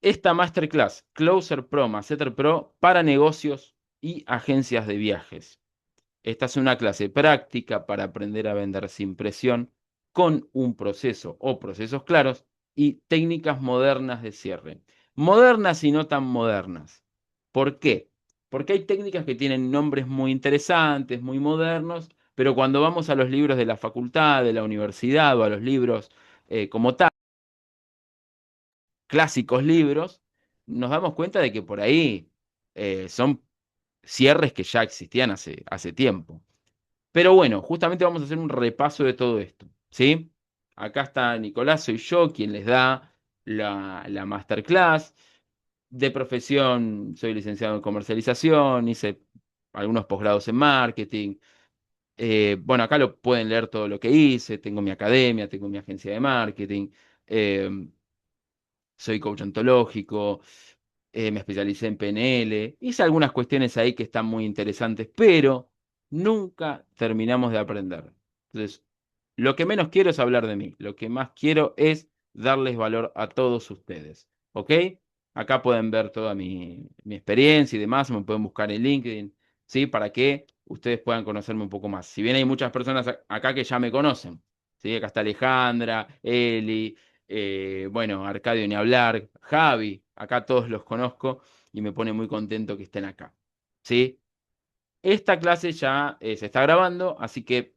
esta Masterclass Closer Pro Maceter Pro para negocios y agencias de viajes. Esta es una clase práctica para aprender a vender sin presión, con un proceso o procesos claros y técnicas modernas de cierre. Modernas y no tan modernas. ¿Por qué? Porque hay técnicas que tienen nombres muy interesantes, muy modernos, pero cuando vamos a los libros de la facultad, de la universidad o a los libros como tal, clásicos libros, nos damos cuenta de que por ahí son cierres que ya existían hace tiempo. Pero bueno, justamente vamos a hacer un repaso de todo esto, ¿sí? Acá está Nicolás, soy yo quien les da la masterclass. De profesión, soy licenciado en comercialización, hice algunos posgrados en marketing. Bueno, acá lo pueden leer todo lo que hice, tengo mi academia, tengo mi agencia de marketing, eh, soy coach ontológico, me especialicé en PNL, hice algunas cuestiones ahí que están muy interesantes, pero nunca terminamos de aprender. Entonces, lo que menos quiero es hablar de mí, lo que más quiero es darles valor a todos ustedes, ¿ok? Acá pueden ver toda mi experiencia y demás, me pueden buscar en LinkedIn, ¿sí? Para que ustedes puedan conocerme un poco más. Si bien hay muchas personas acá que ya me conocen, ¿sí? Acá está Alejandra, Eli, bueno, Arcadio ni hablar, Javi, acá todos los conozco y me pone muy contento que estén acá, ¿sí? Esta clase ya se está grabando, así que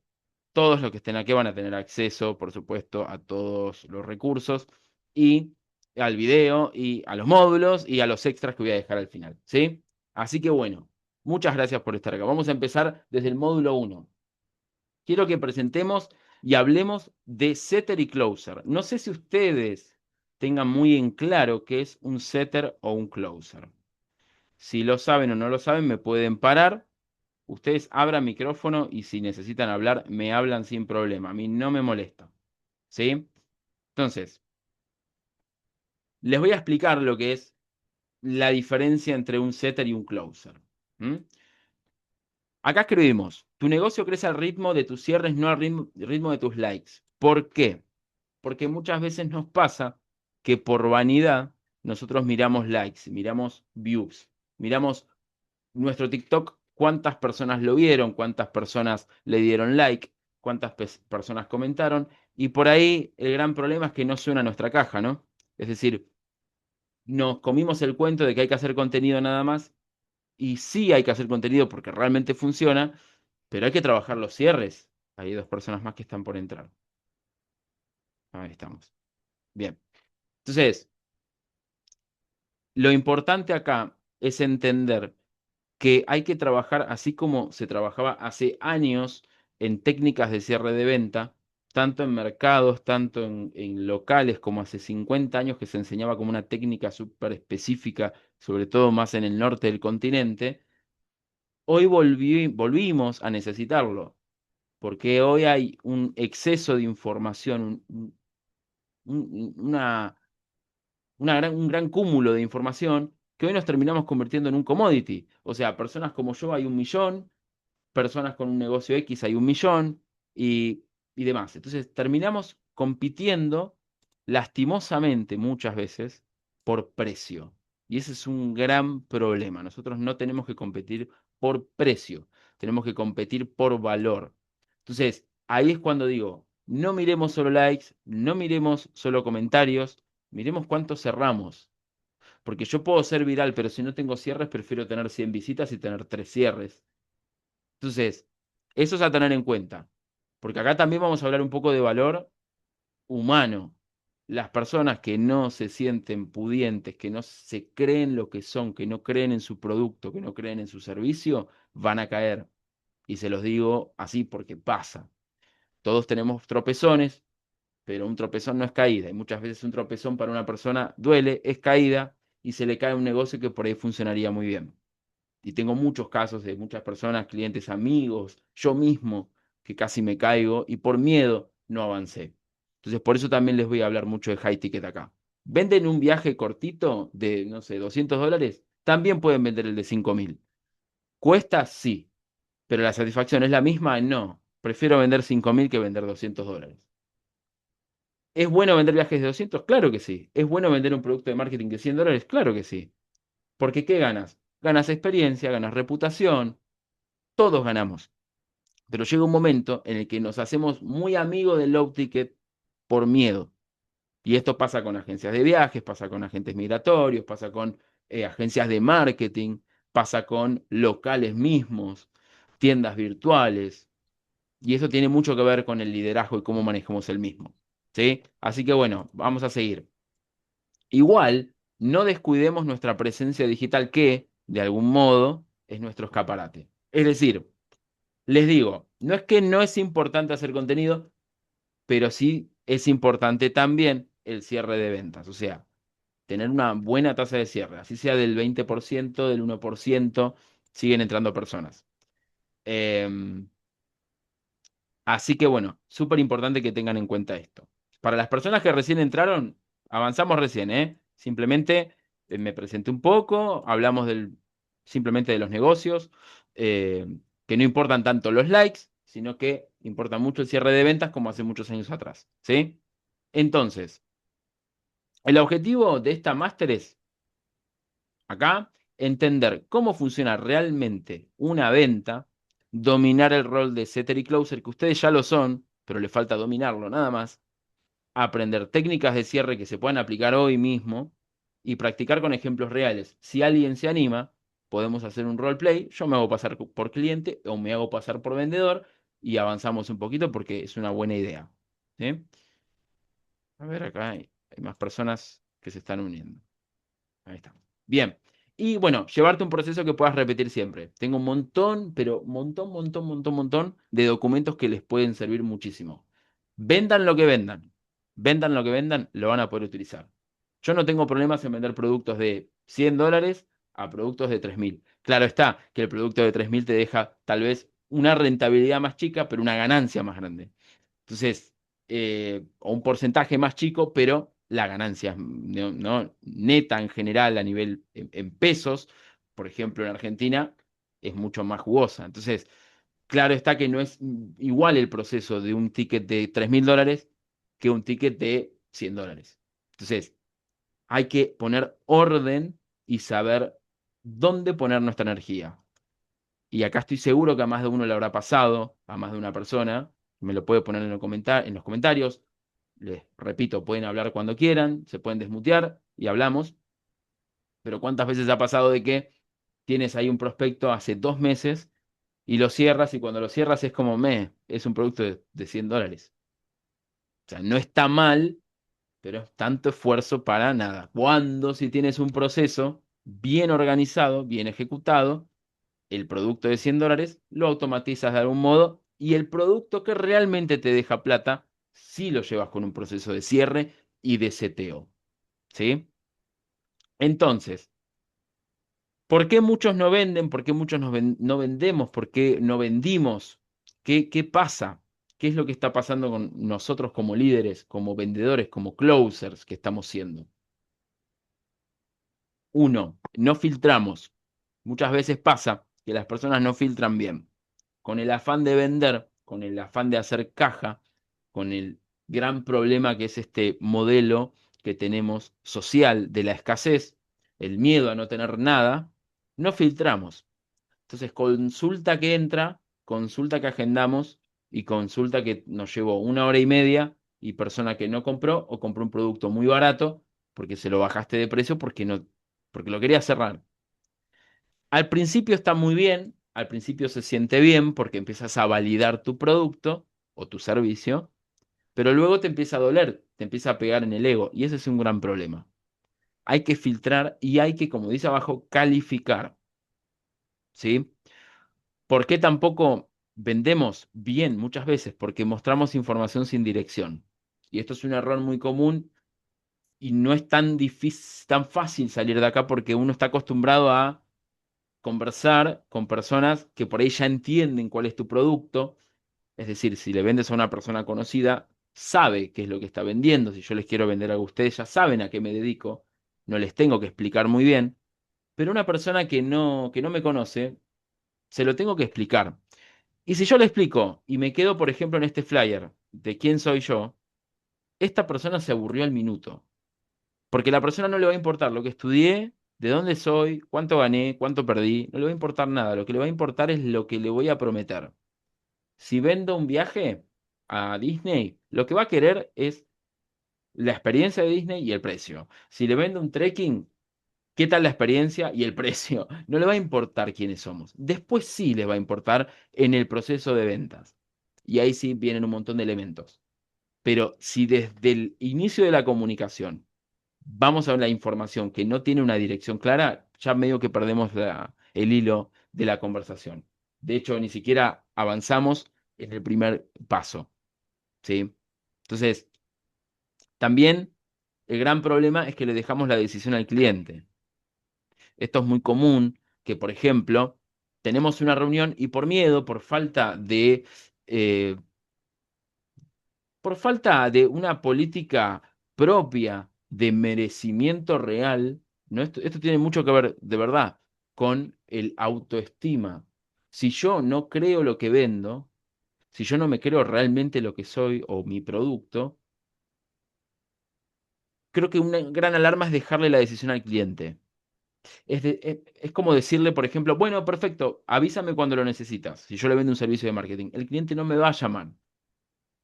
todos los que estén aquí van a tener acceso, por supuesto, a todos los recursos y al video y a los módulos y a los extras que voy a dejar al final, ¿sí? Así que bueno, muchas gracias por estar acá. Vamos a empezar desde el módulo uno. Quiero que presentemos y hablemos de setter y closer. No sé si ustedes tengan muy en claro qué es un setter o un closer. Si lo saben o no lo saben, me pueden parar. Ustedes abran micrófono y si necesitan hablar, me hablan sin problema. A mí no me molesta. ¿Sí? Entonces, les voy a explicar lo que es la diferencia entre un setter y un closer. ¿Mm? Acá escribimos, tu negocio crece al ritmo de tus cierres, no al ritmo de tus likes. ¿Por qué? Porque muchas veces nos pasa que por vanidad nosotros miramos likes, miramos views, miramos nuestro TikTok, cuántas personas lo vieron, cuántas personas le dieron like, cuántas personas comentaron, y por ahí el gran problema es que no suena nuestra caja, ¿no? Es decir, nos comimos el cuento de que hay que hacer contenido nada más, y sí hay que hacer contenido porque realmente funciona, pero hay que trabajar los cierres. Hay dos personas más que están por entrar. Ahí estamos. Bien. Entonces, lo importante acá es entender que hay que trabajar así como se trabajaba hace años en técnicas de cierre de venta, tanto en mercados, tanto en locales, como hace 50 años que se enseñaba como una técnica súper específica, sobre todo más en el norte del continente. Hoy volvimos a necesitarlo, porque hoy hay un exceso de información, una un gran cúmulo de información que hoy nos terminamos convirtiendo en un commodity. O sea, personas como yo hay 1 millón, personas con un negocio X hay 1 millón y demás. Entonces terminamos compitiendo lastimosamente muchas veces por precio. Y ese es un gran problema. Nosotros no tenemos que competir por precio, tenemos que competir por valor. Entonces, ahí es cuando digo, no miremos solo likes, no miremos solo comentarios, miremos cuánto cerramos. Porque yo puedo ser viral, pero si no tengo cierres, prefiero tener 100 visitas y tener 3 cierres. Entonces, eso es a tener en cuenta. Porque acá también vamos a hablar un poco de valor humano. Las personas que no se sienten pudientes, que no se creen lo que son, que no creen en su producto, que no creen en su servicio, van a caer. Y se los digo así porque pasa. Todos tenemos tropezones, pero un tropezón no es caída. Y muchas veces un tropezón para una persona duele, es caída y se le cae un negocio que por ahí funcionaría muy bien. Y tengo muchos casos de muchas personas, clientes, amigos, yo mismo, que casi me caigo y por miedo no avancé. Entonces, por eso también les voy a hablar mucho de high ticket acá. ¿Venden un viaje cortito de, no sé, $200? También pueden vender el de 5.000. ¿Cuesta? Sí. ¿Pero la satisfacción es la misma? No. Prefiero vender 5.000 que vender $200. ¿Es bueno vender viajes de 200? Claro que sí. ¿Es bueno vender un producto de marketing de $100? Claro que sí. Porque ¿qué ganas? Ganas experiencia, ganas reputación, todos ganamos. Pero llega un momento en el que nos hacemos muy amigos del low ticket por miedo. Y esto pasa con agencias de viajes, pasa con agentes migratorios, pasa con agencias de marketing, pasa con locales mismos, tiendas virtuales. Y eso tiene mucho que ver con el liderazgo y cómo manejamos el mismo. ¿Sí? Así que bueno, vamos a seguir. Igual, no descuidemos nuestra presencia digital que, de algún modo, es nuestro escaparate. Es decir, les digo, no es que no es importante hacer contenido, pero sí es importante también el cierre de ventas. O sea, tener una buena tasa de cierre, así sea del 20%, del 1%, siguen entrando personas. Em, Así que bueno, súper importante que tengan en cuenta esto. Para las personas que recién entraron, avanzamos recién, ¿eh? Simplemente me presenté un poco, hablamos simplemente de los negocios, eh, que no importan tanto los likes, sino que importa mucho el cierre de ventas como hace muchos años atrás, ¿sí? Entonces, el objetivo de esta máster es, acá, entender cómo funciona realmente una venta, dominar el rol de setter y closer, que ustedes ya lo son, pero le falta dominarlo nada más, aprender técnicas de cierre que se puedan aplicar hoy mismo y practicar con ejemplos reales. Si alguien se anima, podemos hacer un roleplay, yo me hago pasar por cliente o me hago pasar por vendedor y avanzamos un poquito porque es una buena idea. ¿Sí? A ver, acá hay más personas que se están uniendo. Ahí está. Bien. Y bueno, llevarte un proceso que puedas repetir siempre. Tengo un montón, pero montón de documentos que les pueden servir muchísimo. Vendan lo que vendan. Vendan lo que vendan, lo van a poder utilizar. Yo no tengo problemas en vender productos de $100 a productos de 3.000. Claro está que el producto de 3.000 te deja tal vez una rentabilidad más chica, pero una ganancia más grande. Entonces, o un porcentaje más chico, pero la ganancia no neta en general a nivel en pesos, por ejemplo, en Argentina, es mucho más jugosa. Entonces, claro está que no es igual el proceso de un ticket de $3.000 que un ticket de $100. Entonces, hay que poner orden y saber dónde poner nuestra energía. Y acá estoy seguro que a más de uno le habrá pasado, a más de una persona, me lo puede poner en los comentarios. Les repito, pueden hablar cuando quieran, se pueden desmutear y hablamos. Pero ¿cuántas veces ha pasado de que tienes ahí un prospecto hace 2 meses y lo cierras y cuando lo cierras es como, es un producto de $100? O sea, no está mal, pero es tanto esfuerzo para nada. Cuando si tienes un proceso bien organizado, bien ejecutado, el producto de $100 lo automatizas de algún modo y el producto que realmente te deja plata, sí lo llevas con un proceso de cierre y de seteo. ¿Sí? Entonces, ¿por qué muchos no venden? ¿Por qué muchos no vendemos? ¿Por qué no vendimos? ¿Qué pasa? ¿Qué es lo que está pasando con nosotros como líderes, como vendedores, como closers que estamos siendo? Uno, no filtramos. Muchas veces pasa que las personas no filtran bien. Con el afán de vender, con el afán de hacer caja, con el gran problema que es este modelo que tenemos social de la escasez, el miedo a no tener nada, no filtramos. Entonces, consulta que entra, consulta que agendamos y consulta que nos llevó 1 hora y media y persona que no compró o compró un producto muy barato porque se lo bajaste de precio porque no, porque lo quería cerrar. Al principio está muy bien, al principio se siente bien porque empiezas a validar tu producto o tu servicio, pero luego te empieza a doler, te empieza a pegar en el ego y ese es un gran problema. Hay que filtrar y hay que, como dice abajo, calificar, ¿sí? ¿Por qué tampoco vendemos bien muchas veces? Porque mostramos información sin dirección. Y esto es un error muy común y no es tan difícil, tan fácil salir de acá porque uno está acostumbrado a conversar con personas que por ahí ya entienden cuál es tu producto. Es decir, si le vendes a una persona conocida, sabe qué es lo que está vendiendo. Si yo les quiero vender algo a ustedes, ya saben a qué me dedico. No les tengo que explicar muy bien. Pero una persona que no me conoce, se lo tengo que explicar. Y si yo le explico y me quedo, por ejemplo, en este flyer de quién soy yo, esta persona se aburrió al minuto. Porque a la persona no le va a importar lo que estudié, de dónde soy, cuánto gané, cuánto perdí. No le va a importar nada. Lo que le va a importar es lo que le voy a prometer. Si vendo un viaje a Disney, lo que va a querer es la experiencia de Disney y el precio. Si le vendo un trekking, ¿qué tal la experiencia y el precio? No le va a importar quiénes somos. Después sí les va a importar en el proceso de ventas. Y ahí sí vienen un montón de elementos. Pero si desde el inicio de la comunicación vamos a la información que no tiene una dirección clara, ya medio que perdemos el hilo de la conversación. De hecho, ni siquiera avanzamos en el primer paso, ¿sí? Entonces, también el gran problema es que le dejamos la decisión al cliente. Esto es muy común que, por ejemplo, tenemos una reunión y por miedo, eh, por falta de una política propia de merecimiento real, ¿no? Esto tiene mucho que ver, de verdad, con el autoestima. Si yo no creo lo que vendo, si yo no me creo realmente lo que soy o mi producto, creo que una gran alarma es dejarle la decisión al cliente. Es como decirle, por ejemplo, bueno, perfecto, avísame cuando lo necesitas. Si yo le vendo un servicio de marketing, el cliente no me va a llamar.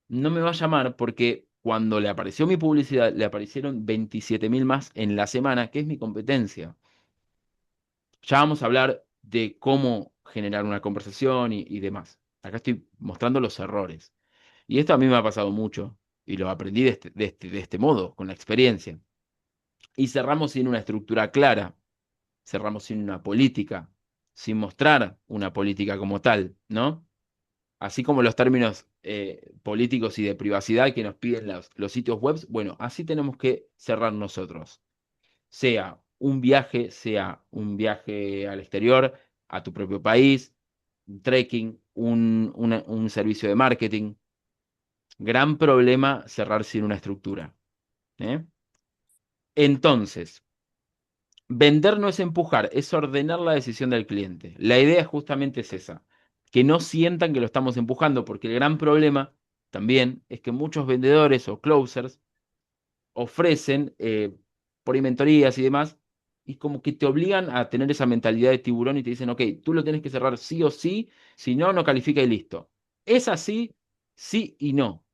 No me va a llamar porque cuando le apareció mi publicidad, le aparecieron 27.000 más en la semana, que es mi competencia. Ya vamos a hablar de cómo generar una conversación y demás. Acá estoy mostrando los errores. Y esto a mí me ha pasado mucho y lo aprendí de este modo, con la experiencia. Y cerramos sin una estructura clara, cerramos sin una política, sin mostrar una política como tal, ¿no? Así como los términos políticos y de privacidad que nos piden los sitios web, bueno, así tenemos que cerrar nosotros. Sea un viaje al exterior, a tu propio país, un trekking, un servicio de marketing. Gran problema cerrar sin una estructura. ¿Eh? Entonces, vender no es empujar, es ordenar la decisión del cliente. La idea justamente es esa, que no sientan que lo estamos empujando, porque el gran problema también es que muchos vendedores o closers ofrecen por ahí mentorías y demás, y como que te obligan a tener esa mentalidad de tiburón y te dicen, ok, tú lo tienes que cerrar sí o sí, si no, no califica y listo. Es así, sí y no.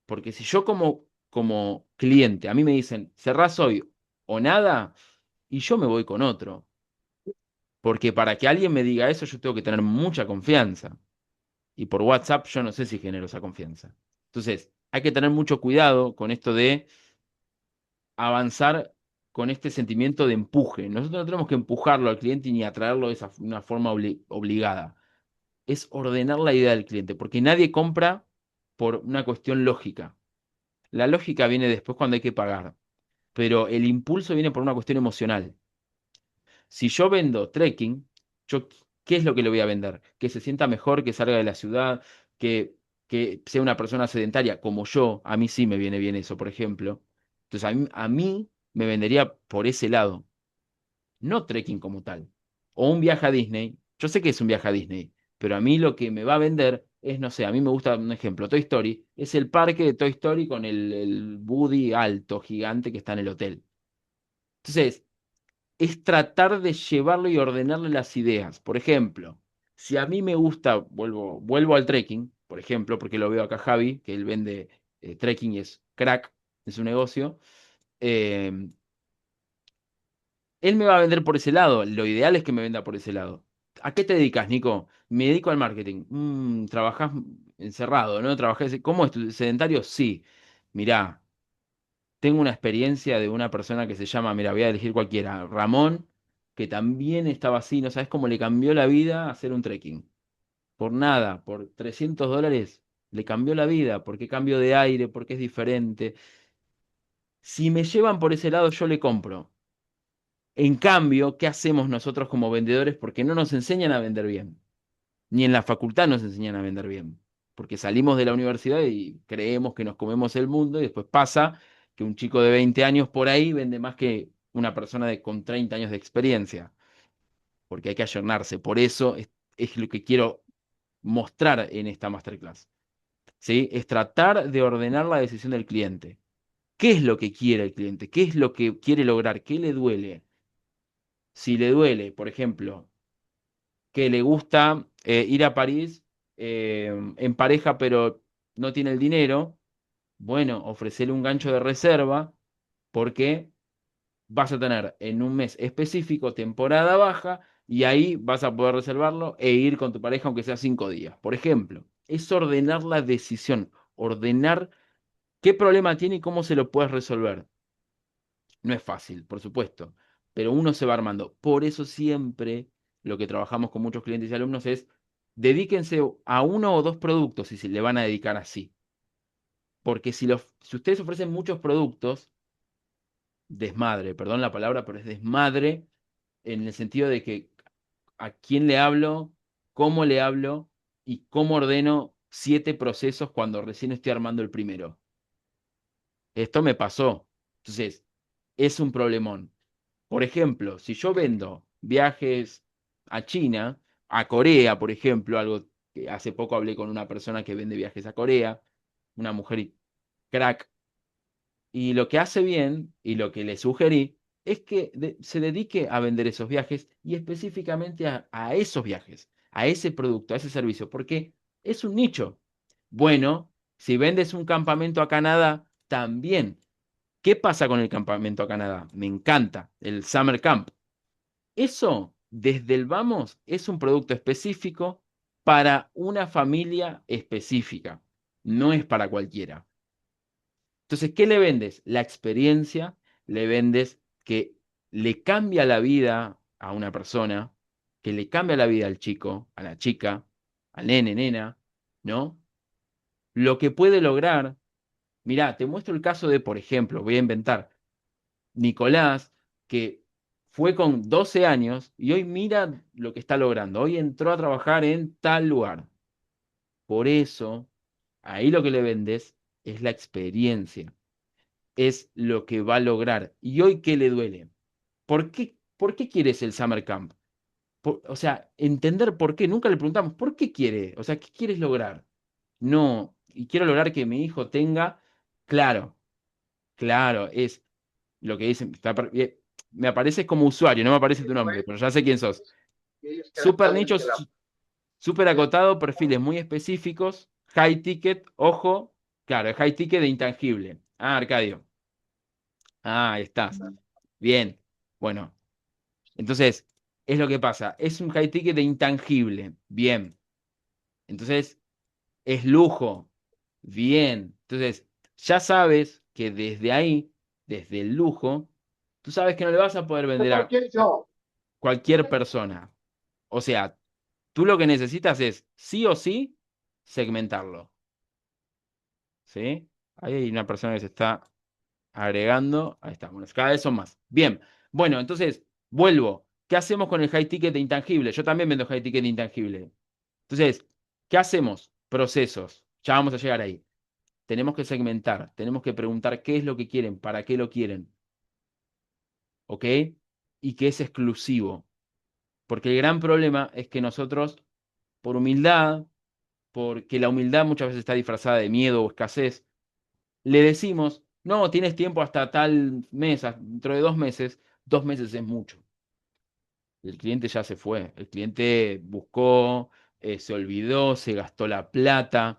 Porque si yo como cliente, a mí me dicen, cerrás hoy o nada, y yo me voy con otro. Porque para que alguien me diga eso, yo tengo que tener mucha confianza. Y por WhatsApp yo no sé si genero esa confianza. Entonces, hay que tener mucho cuidado con esto de avanzar con este sentimiento de empuje. Nosotros no tenemos que empujarlo al cliente ni atraerlo de una forma obligada. Es ordenar la idea del cliente, porque nadie compra por una cuestión lógica. La lógica viene después cuando hay que pagar, pero el impulso viene por una cuestión emocional. Si yo vendo trekking, yo, ¿qué es lo que le voy a vender? Que se sienta mejor, que salga de la ciudad, que, que sea una persona sedentaria como yo. A mí sí me viene bien eso, por ejemplo. Entonces, a mí me vendería por ese lado, no trekking como tal. O un viaje a Disney. Yo sé que es un viaje a Disney, pero a mí lo que me va a vender es, no sé, a mí me gusta un ejemplo, Toy Story, es el parque de Toy Story con el Woody alto, gigante que está en el hotel. Entonces, es tratar de llevarlo y ordenarle las ideas. Por ejemplo, si a mí me gusta, vuelvo al trekking, por ejemplo, porque lo veo acá Javi, que él vende trekking y es crack en su negocio, eh, él me va a vender por ese lado. Lo ideal es que me venda por ese lado. ¿A qué te dedicas, Nico? Me dedico al marketing. Trabajás encerrado, ¿no? ¿Cómo es tu sedentario? Sí. Mirá, tengo una experiencia de una persona que se llama, mira, voy a elegir cualquiera, Ramón, que también estaba así, no sabes cómo le cambió la vida hacer un trekking. Por nada, por $300 le cambió la vida, porque cambio de aire, porque es diferente. Si me llevan por ese lado, yo le compro. En cambio, ¿qué hacemos nosotros como vendedores? Porque no nos enseñan a vender bien. Ni en la facultad nos enseñan a vender bien. Porque salimos de la universidad y creemos que nos comemos el mundo y después pasa que un chico de 20 años por ahí vende más que una persona con 30 años de experiencia. Porque hay que ayornarse. Por eso es lo que quiero mostrar en esta masterclass. ¿Sí? Es tratar de ordenar la decisión del cliente. ¿Qué es lo que quiere el cliente? ¿Qué es lo que quiere lograr? ¿Qué le duele? Si le duele, por ejemplo, que le gusta ir a París en pareja, pero no tiene el dinero, bueno, ofrecerle un gancho de reserva porque vas a tener en un mes específico temporada baja y ahí vas a poder reservarlo e ir con tu pareja aunque sea 5 días. Por ejemplo, es ordenar la decisión, ordenar qué problema tiene y cómo se lo puedes resolver. No es fácil, por supuesto, pero uno se va armando. Por eso siempre lo que trabajamos con muchos clientes y alumnos es dedíquense a uno o dos productos y se le van a dedicar así. Porque si ustedes ofrecen muchos productos, desmadre, perdón la palabra, pero es desmadre en el sentido de que a quién le hablo y cómo ordeno 7 procesos cuando recién estoy armando el primero. Esto me pasó. Entonces, es un problemón. Por ejemplo, si yo vendo viajes a China, a Corea, por ejemplo, algo que hace poco hablé con una persona que vende viajes a Corea, una mujer crack, y lo que hace bien y lo que le sugerí es que se dedique a vender esos viajes y específicamente a esos viajes, a ese producto, a ese servicio, porque es un nicho. Bueno, si vendes un campamento a Canadá, también. ¿Qué pasa con el campamento a Canadá? Me encanta, el Summer Camp. Eso, desde el vamos, es un producto específico para una familia específica. No es para cualquiera. Entonces, ¿qué le vendes? La experiencia, le vendes que le cambia la vida a una persona, que le cambia la vida al chico, a la chica, al nene, nena, ¿no? Lo que puede lograr, mirá, te muestro el caso de, por ejemplo, voy a inventar, Nicolás, que fue con 12 años y hoy mira lo que está logrando. Hoy entró a trabajar en tal lugar. Por eso, ahí lo que le vendes es la experiencia, es lo que va a lograr. ¿Y hoy qué le duele? ¿Por qué quieres el Summer Camp? O sea, entender por qué. Nunca le preguntamos, ¿por qué quiere? O sea, ¿qué quieres lograr? No, y quiero lograr que mi hijo tenga, claro, claro, es lo que dicen. Me apareces como usuario, no me aparece tu nombre, pero ya sé quién sos. Super nichos, super acotado, perfiles muy específicos, high ticket, ojo, claro, high ticket de intangible. Ah, Arcadio. Ah, ahí estás. Bien. Bueno, entonces, es lo que pasa. Es un high ticket de intangible. Bien. Entonces, es lujo. Bien. Entonces, ya sabes que desde ahí, desde el lujo, tú sabes que no le vas a poder vender a cualquier persona. O sea, tú lo que necesitas es, sí o sí, segmentarlo. ¿Sí? Ahí hay una persona que se está agregando. Ahí está. Bueno, cada vez son más. Bien. Bueno, entonces, vuelvo. ¿Qué hacemos con el high ticket de intangible? Yo también vendo high ticket de intangible. Entonces, ¿qué hacemos? Procesos. Ya vamos a llegar ahí. Tenemos que segmentar. Tenemos que preguntar qué es lo que quieren, para qué lo quieren. ¿Ok? Y que es exclusivo. Porque el gran problema es que nosotros, por humildad, porque la humildad muchas veces está disfrazada de miedo o escasez, le decimos, no, tienes tiempo hasta tal mes, dentro de 2 meses. 2 meses es mucho. El cliente ya se fue. El cliente buscó, se olvidó, se gastó la plata.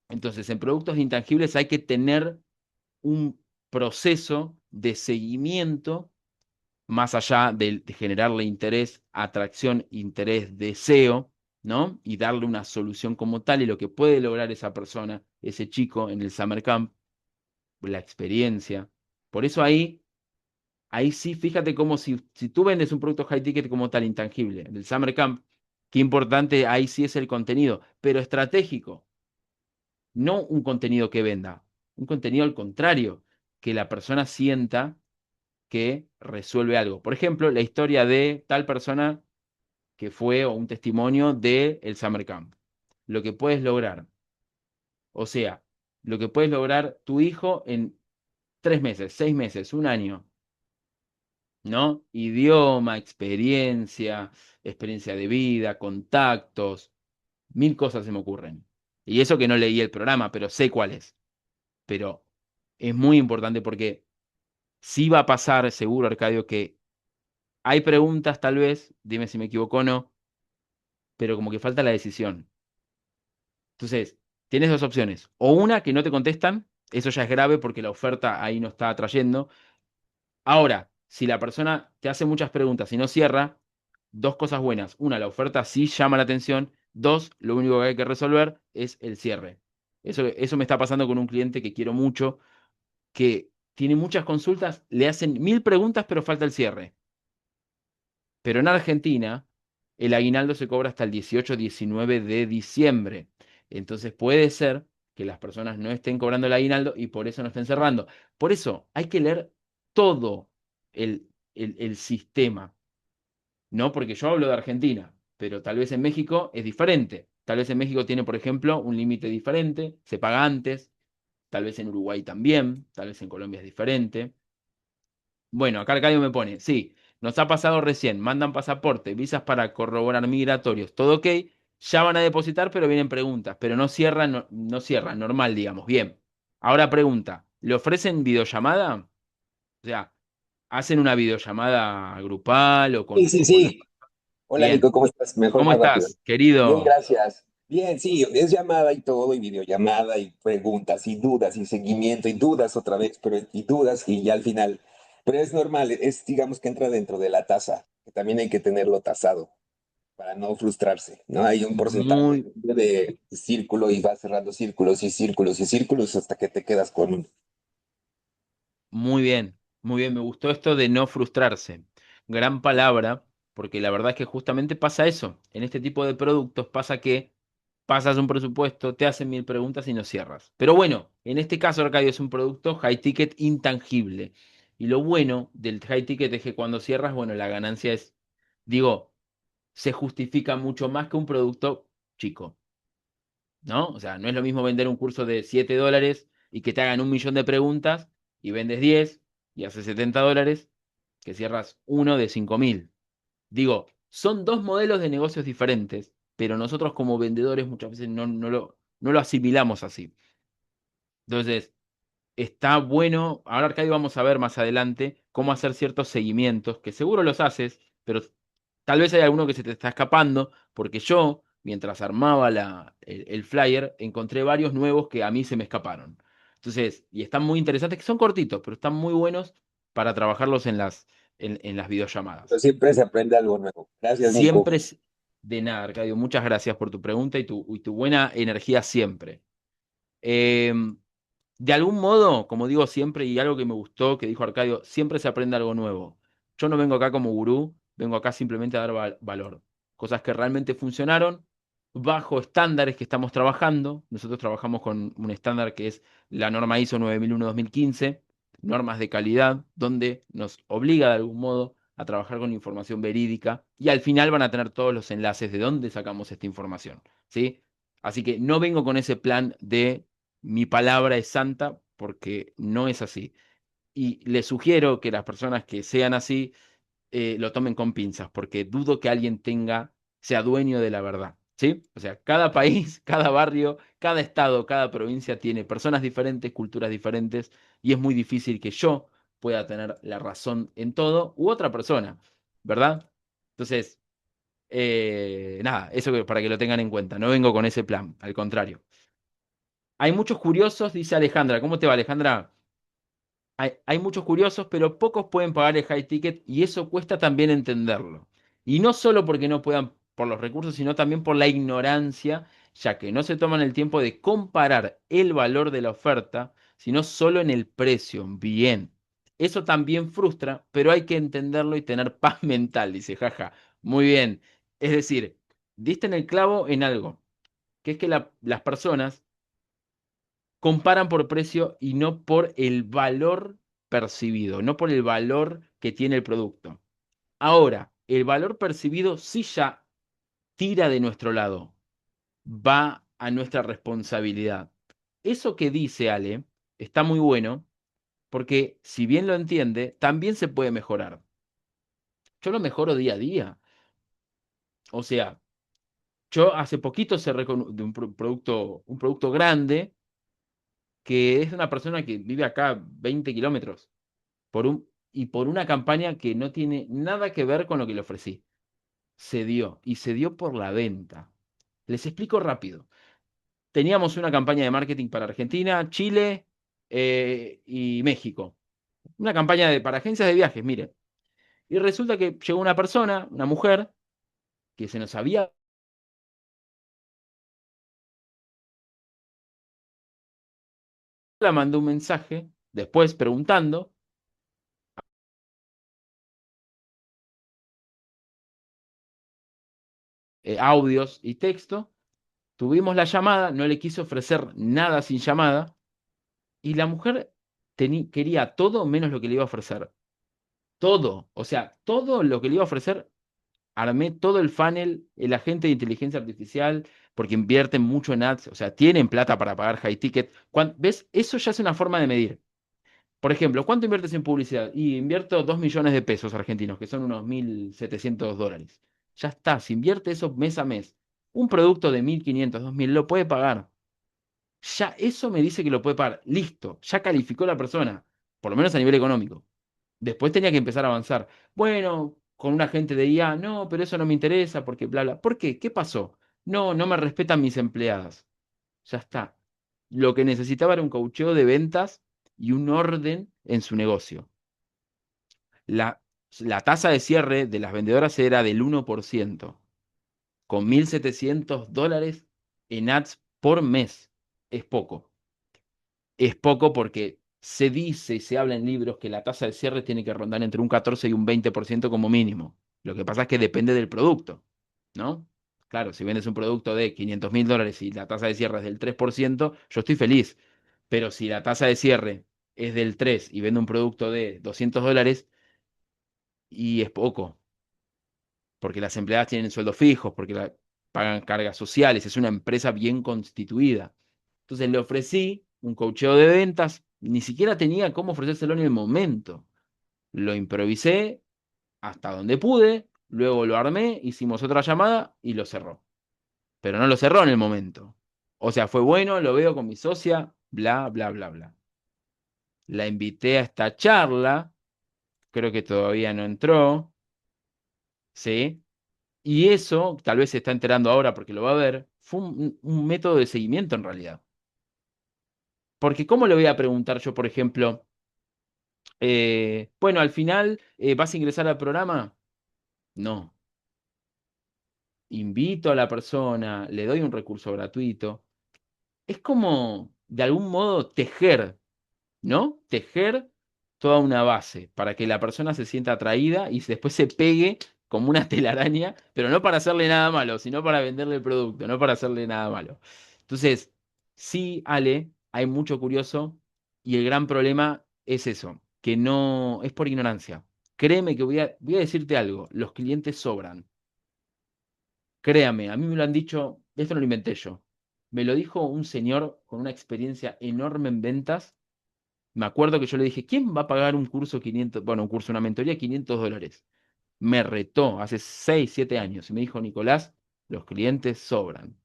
Entonces, en productos intangibles hay que tener un proceso de seguimiento más allá de generarle interés, atracción, interés, deseo, ¿no? Y darle una solución como tal y lo que puede lograr esa persona, ese chico en el Summer Camp, la experiencia. Por eso ahí sí, fíjate cómo si tú vendes un producto high ticket como tal, intangible, del Summer Camp, qué importante ahí sí es el contenido, pero estratégico, no un contenido que venda, un contenido al contrario, que la persona sienta que resuelve algo. Por ejemplo, la historia de tal persona que fue o un testimonio de el Summer Camp. Lo que puedes lograr. O sea, lo que puedes lograr tu hijo en 3 meses, 6 meses, un año. ¿No? Idioma, experiencia de vida, contactos, 1000 cosas se me ocurren. Y eso que no leí el programa, pero sé cuál es. Pero es muy importante porque sí va a pasar, seguro, Arcadio, que hay preguntas tal vez, dime si me equivoco o no, pero como que falta la decisión. Entonces, tienes dos opciones. O una que no te contestan, eso ya es grave porque la oferta ahí no está atrayendo. Ahora, si la persona te hace muchas preguntas y no cierra, dos cosas buenas. Una, la oferta sí llama la atención. Dos, lo único que hay que resolver es el cierre. Eso me está pasando con un cliente que quiero mucho, que tiene muchas consultas, le hacen 1000 preguntas, pero falta el cierre. Pero en Argentina, el aguinaldo se cobra hasta el 18-19 de diciembre. Entonces puede ser que las personas no estén cobrando el aguinaldo y por eso no estén cerrando. Por eso hay que leer todo el sistema, ¿no? Porque yo hablo de Argentina, pero tal vez en México es diferente. Tal vez en México tiene, por ejemplo, un límite diferente, se paga antes, tal vez en Uruguay también, tal vez en Colombia es diferente. Bueno, acá Arcadio me pone, sí, nos ha pasado recién, mandan pasaporte, visas para corroborar migratorios, todo ok, ya van a depositar, pero vienen preguntas, pero no cierran, no cierran, normal, digamos, bien. Ahora pregunta, ¿le ofrecen videollamada? O sea, ¿hacen una videollamada grupal o Sí, sí, con la... sí. Hola Bien, Nico, ¿cómo estás? Mejor, ¿cómo más rápido. estás, Bien, querido? gracias. Bien, sí, es llamada y todo, y videollamada, y preguntas, y dudas, y seguimiento, y dudas otra vez, pero y dudas, y ya al final. Pero es normal, es, digamos que entra dentro de la tasa, que también hay que tenerlo tasado para no frustrarse, ¿no? Hay un porcentaje Muy, de círculo y vas cerrando círculos y círculos y círculos hasta que te quedas con uno. muy bien, me gustó esto de no frustrarse. Gran palabra, porque la verdad es que justamente pasa eso. En este tipo de productos pasa que pasas un presupuesto, te hacen 1000 preguntas y no cierras. Pero bueno, en este caso, Arcadio, es un producto high ticket intangible. Y lo bueno del high ticket es que cuando cierras, bueno, la ganancia es, digo, se justifica mucho más que un producto chico, ¿no? O sea, no es lo mismo vender un curso de $7 y que te hagan 1 millón de preguntas y vendes 10 y haces $70 que cierras uno de 5000. Digo, son dos modelos de negocios diferentes, pero nosotros como vendedores muchas veces no lo asimilamos así. Entonces, está bueno. Ahora, Arcadio, vamos a ver más adelante cómo hacer ciertos seguimientos, que seguro los haces, pero tal vez hay alguno que se te está escapando, porque yo, mientras armaba el flyer, encontré varios nuevos que a mí se me escaparon. Entonces, y están muy interesantes, que son cortitos, pero están muy buenos para trabajarlos en las Pero videollamadas. siempre se aprende algo nuevo. Gracias, Nico. Siempre es de nada, Arcadio. Muchas gracias por tu pregunta y tu buena energía siempre. Em, de algún modo, como digo siempre, y algo que me gustó, que dijo Arcadio, siempre se aprende algo nuevo. Yo no vengo acá como gurú, vengo acá simplemente a dar valor. Cosas que realmente funcionaron, bajo estándares que estamos trabajando. Nosotros trabajamos con un estándar que es la norma ISO 9001-2015, normas de calidad, donde nos obliga de algún modo a trabajar con información verídica y al final van a tener todos los enlaces de dónde sacamos esta información, ¿sí? Así que no vengo con ese plan de mi palabra es santa porque no es así. Y le sugiero que las personas que sean así lo tomen con pinzas, porque dudo que alguien sea dueño de la verdad. ¿Sí? O sea, cada país, cada barrio, cada estado, cada provincia tiene personas diferentes, culturas diferentes, y es muy difícil que yo pueda tener la razón en todo u otra persona, ¿verdad? Entonces, nada, para que lo tengan en cuenta. No vengo con ese plan, al contrario. Hay muchos curiosos, dice Alejandra. ¿Cómo te va, Alejandra? Hay muchos curiosos, pero pocos pueden pagar el high ticket y eso cuesta también entenderlo. Y no solo porque no puedan por los recursos, sino también por la ignorancia, ya que no se toman el tiempo de comparar el valor de la oferta, sino solo en el precio. Bien. Eso también frustra, pero hay que entenderlo y tener paz mental, dice, jaja. Muy bien. Es decir, diste en el clavo en algo, que es que las personas comparan por precio y no por el valor percibido, no por el valor que tiene el producto. Ahora, el valor percibido sí ya tira de nuestro lado, va a nuestra responsabilidad. Eso que dice Ale está muy bueno porque si bien lo entiende, también se puede mejorar. Yo lo mejoro día a día. O sea, yo hace poquito cerré con de un producto grande que es una persona que vive acá 20 kilómetros y por una campaña que no tiene nada que ver con lo que le ofrecí. Se dio, y se dio por la venta. Les explico rápido. Teníamos una campaña de marketing para Argentina, Chile y México. Una campaña para agencias de viajes, mire. Y resulta que llegó una persona, una mujer, que se nos había, la mandó un mensaje después preguntando, audios y texto. Tuvimos la llamada, no le quise ofrecer nada sin llamada, y la mujer quería todo menos lo que le iba a ofrecer. Todo, o sea, todo lo que le iba a ofrecer, armé todo el funnel, el agente de inteligencia artificial, porque invierten mucho en ads, o sea, tienen plata para pagar high ticket. ¿Ves? Eso ya es una forma de medir. Por ejemplo, ¿cuánto inviertes en publicidad? Y invierto 2 millones de pesos argentinos, que son unos $1.700. Ya está, si invierte eso mes a mes, un producto de 1.500, 2.000, lo puede pagar. Ya eso me dice que lo puede pagar. Listo, ya calificó la persona, por lo menos a nivel económico. Después tenía que empezar a avanzar. Bueno, con un agente de IA, no, pero eso no me interesa porque bla, bla. ¿Por qué? ¿Qué pasó? No, no me respetan mis empleadas. Ya está. Lo que necesitaba era un coacheo de ventas y un orden en su negocio. La, la tasa de cierre de las vendedoras era del 1%, con $1.700 en ads por mes. Es poco. Es poco porque se dice y se habla en libros que la tasa de cierre tiene que rondar entre un 14 y un 20% como mínimo. Lo que pasa es que depende del producto, ¿no? Claro, si vendes un producto de $500.000 y la tasa de cierre es del 3%, yo estoy feliz. Pero si la tasa de cierre es del 3 y vendo un producto de $200, y es poco, porque las empleadas tienen sueldos fijos, porque pagan cargas sociales, es una empresa bien constituida. Entonces le ofrecí un coacheo de ventas, ni siquiera tenía cómo ofrecérselo en el momento. Lo improvisé hasta donde pude, luego lo armé, hicimos otra llamada y lo cerró. Pero no lo cerró en el momento. O sea, fue bueno, lo veo con mi socia, bla, bla, bla, bla. La invité a esta charla, creo que todavía no entró, ¿sí? Y eso, tal vez se está enterando ahora porque lo va a ver, fue un método de seguimiento en realidad. Porque ¿cómo le voy a preguntar yo, por ejemplo, bueno, al final, ¿vas a ingresar al programa? No. Invito a la persona, le doy un recurso gratuito. Es como, de algún modo, tejer, ¿no? Tejer toda una base para que la persona se sienta atraída y después se pegue como una telaraña, pero no para hacerle nada malo, sino para venderle el producto, no para hacerle nada malo. Entonces, sí, Ale, hay mucho curioso y el gran problema es eso, que no es por ignorancia. Créeme que voy a decirte algo, los clientes sobran. Créame, a mí me lo han dicho, esto no lo inventé yo. Me lo dijo un señor con una experiencia enorme en ventas. Me acuerdo que yo le dije, ¿quién va a pagar un curso 500, bueno, un curso, una mentoría $500? Me retó hace 6, 7 años y me dijo, Nicolás, los clientes sobran.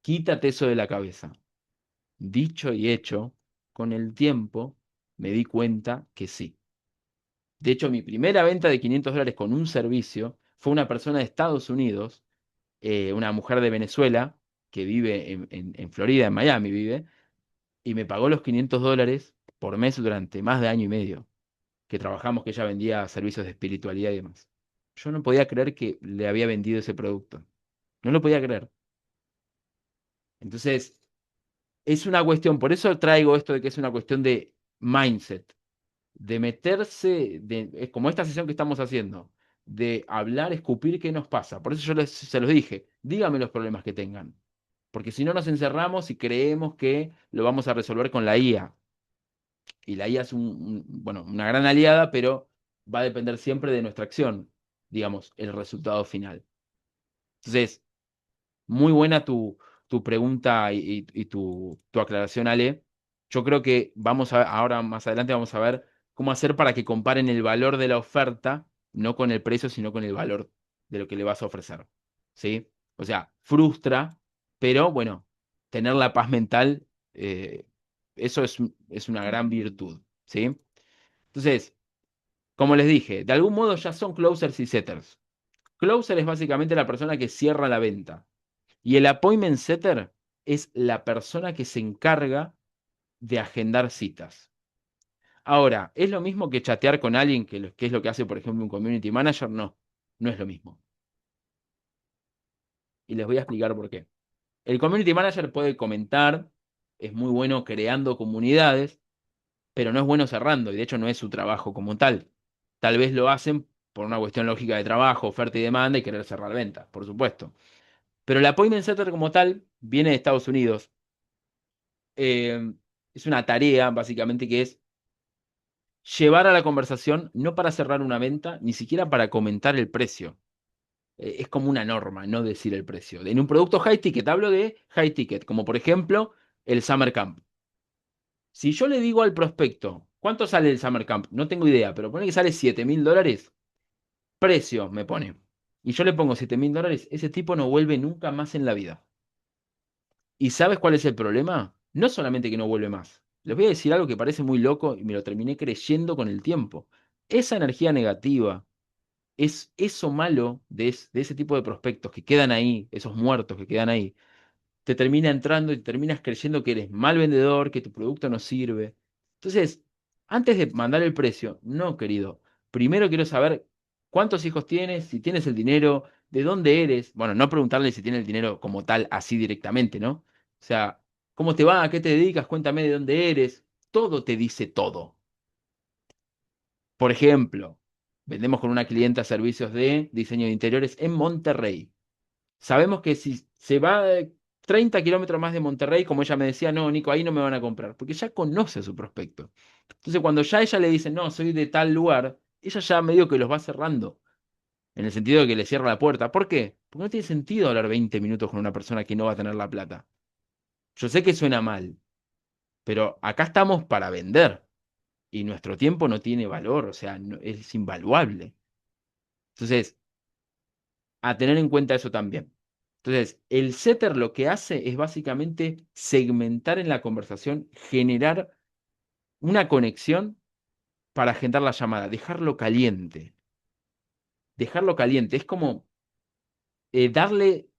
Quítate eso de la cabeza. Dicho y hecho, con el tiempo me di cuenta que sí. De hecho, mi primera venta de $500 con un servicio fue una persona de Estados Unidos, una mujer de Venezuela que vive en Florida, en Miami vive, y me pagó los $500 por mes durante más de año y medio, que trabajamos, que ella vendía servicios de espiritualidad y demás. Yo no podía creer que le había vendido ese producto. No lo podía creer. Entonces, es una cuestión, por eso traigo esto de que es una cuestión de mindset, de meterse, es como esta sesión que estamos haciendo, de hablar, escupir qué nos pasa. Por eso yo se los dije, dígame los problemas que tengan, porque si no nos encerramos y creemos que lo vamos a resolver con la IA. Y la IA es bueno, una gran aliada, pero va a depender siempre de nuestra acción, digamos, el resultado final. Entonces, muy buena tu pregunta y tu aclaración, Ale. Yo creo que ahora más adelante vamos a ver cómo hacer para que comparen el valor de la oferta, no con el precio, sino con el valor de lo que le vas a ofrecer. ¿Sí? O sea, frustra, pero bueno, tener la paz mental Eh, eso es una gran virtud, ¿sí? Entonces, como les dije, de algún modo ya son closers y setters. Closer es básicamente la persona que cierra la venta. Y el appointment setter es la persona que se encarga de agendar citas. Ahora, ¿es lo mismo que chatear con alguien que es lo que hace, por ejemplo, un community manager? No, no es lo mismo. Y les voy a explicar por qué. El community manager puede comentar, es muy bueno creando comunidades, pero no es bueno cerrando, y de hecho no es su trabajo como tal. Tal vez lo hacen por una cuestión lógica de trabajo, oferta y demanda y querer cerrar ventas, por supuesto. Pero el appointment setter como tal viene de Estados Unidos. Eh, es una tarea, básicamente, que es llevar a la conversación, no para cerrar una venta, ni siquiera para comentar el precio. Es como una norma, no decir el precio. En un producto high ticket, hablo de high ticket, como por ejemplo el Summer Camp. Si yo le digo al prospecto, ¿cuánto sale el Summer Camp? No tengo idea, pero pone que sale $7.000. Precio, me pone. Y yo le pongo $7.000, ese tipo no vuelve nunca más en la vida. ¿Y sabes cuál es el problema? No solamente que no vuelve más. Les voy a decir algo que parece muy loco y me lo terminé creyendo con el tiempo. Esa energía negativa, es eso malo de ese tipo de prospectos que quedan ahí, esos muertos que quedan ahí, te termina entrando y terminas creyendo que eres mal vendedor, que tu producto no sirve. Entonces, antes de mandar el precio, no, querido, primero quiero saber cuántos hijos tienes, si tienes el dinero, de dónde eres. Bueno, no preguntarle si tiene el dinero como tal, así directamente, ¿no? O sea, ¿cómo te va? ¿A qué te dedicas? Cuéntame de dónde eres. Todo te dice todo. Por ejemplo, vendemos con una clienta servicios de diseño de interiores en Monterrey. Sabemos que si se va 30 kilómetros más de Monterrey, como ella me decía, no, Nico, ahí no me van a comprar, porque ya conoce a su prospecto. Entonces, cuando ya ella le dice, no, soy de tal lugar, ella ya medio que los va cerrando, en el sentido de que le cierra la puerta. ¿Por qué? Porque no tiene sentido hablar 20 minutos con una persona que no va a tener la plata. Yo sé que suena mal, pero acá estamos para vender y nuestro tiempo no tiene valor, o sea, es invaluable. Entonces, a tener en cuenta eso también. Entonces, el setter lo que hace es básicamente segmentar en la conversación, generar una conexión para agendar la llamada, dejarlo caliente. Dejarlo caliente. Es como darle